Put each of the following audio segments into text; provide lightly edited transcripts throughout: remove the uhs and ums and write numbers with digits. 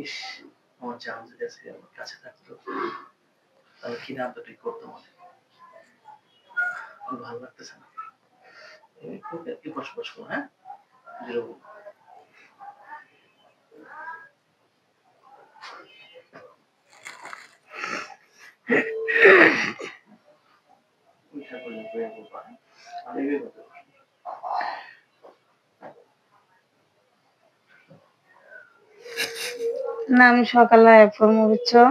ইস, আমার জান যদি আজকে আমার কাছে থাকতো তাহলে কি না এতটাই করতো মনে। ভালো লাগতেছে না। একটু বসো বসো, হ্যাঁ জিরো। না আমি সকালে পড়বো বুঝছো।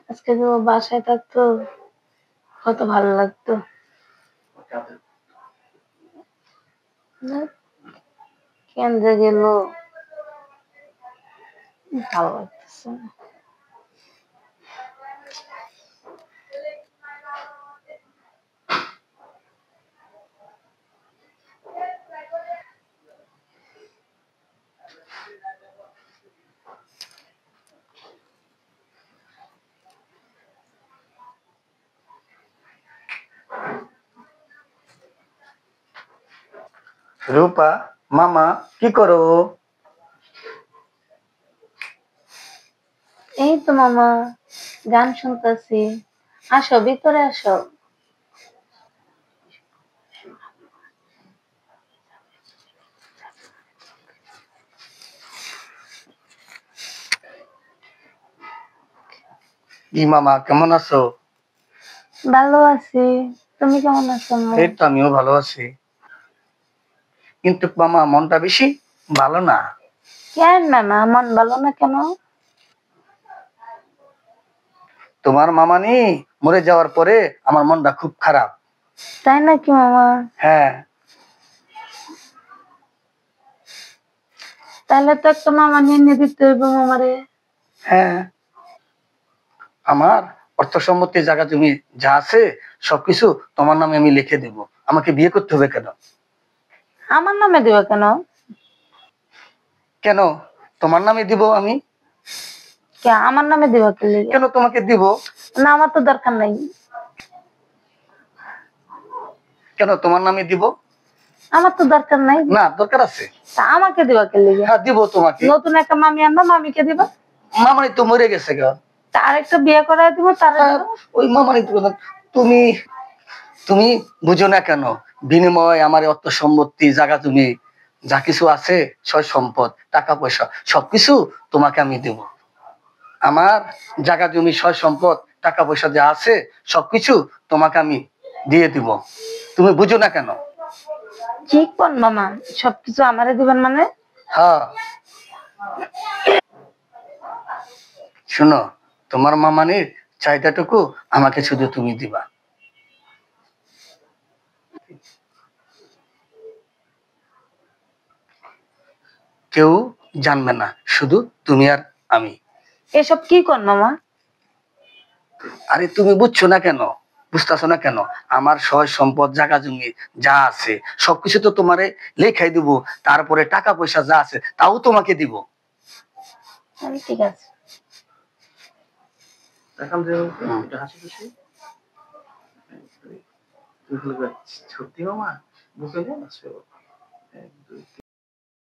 আজকে তো বাসায় থাকতো কত ভালো লাগতো। কেন যে গেল ভালো লাগতেছে না। রূপা, মামা কি করো? এই তো মামা গান শুনতেছি, আসো ভিতরে আসো। ই মামা কেমন আছো? ভালো আছি, তুমি কেমন আছো? এই তো আমিও ভালো আছি, কিন্তু মামা মনটা বেশি ভালো না। কেন মামা মন ভালো না কেন? তোমার মামা নি মরে যাওয়ার পরে আমার মনটা খুব খারাপ। তাই নাকি মামা? হ্যাঁ। তাহলে তো একটা মামা নিয়ে দিতে হইব মামারে। হ্যাঁ, আমার অর্থ সম্পত্তি জায়গা জমি যা আছে সবকিছু তোমার নামে আমি লিখে দেব। আমাকে বিয়ে করতে হবে কেন? আমার নামে দিবা কেন? কেন তোমার নামে দিব আমি? আমার নামে দিবা কেন তোমাকে দিব না? আমার তো দরকার নাই। কেন তোমার নামে দিব? আমার তো দরকার নাই। না, দরকার আছে। তা আমাকে দিবা কে লিগে? হ্যাঁ দিব তোমাকে। নতুন একটা মামি আনবা, মামিকে দিবা। মামানি তো মরে গেছে গা। তার একটা বিয়ে করায় দিব, তার ওই মামানি তো। তুমি তুমি বুঝো না কেন? বিনিময় আমার অর্থ সম্পত্তি জায়গা তুমি যা কিছু আছে সয় সম্পদ টাকা পয়সা সবকিছু তোমাকে আমি দেব। আমার জায়গা জমি সয় সম্পদ টাকা পয়সা যা আছে সবকিছু তোমাকে আমি দিয়ে দিব। তুমি বুঝো না কেন? কি কোন মামা, সবকিছু আমারে দিবেন মানে? হ্যাঁ, শুনো, তোমার মামানির চাহিদাটুকু আমাকে শুধু তুমি দিবা। কেউ জানবে না, শুধু তুমি আর আমি। এসব কি কোন মামা? আরে তুমি বুঝছো না কেন? বুঝতেছো না কেন? আমার সয় সম্পদ, জায়গা জমি যা আছে সবকিছু তো তোমারে লেখাই দিব। তারপরে টাকা পয়সা যা আছে তাও তোমাকে দিব। ঠিক আছে। হুম। সত্যি মামা বুকে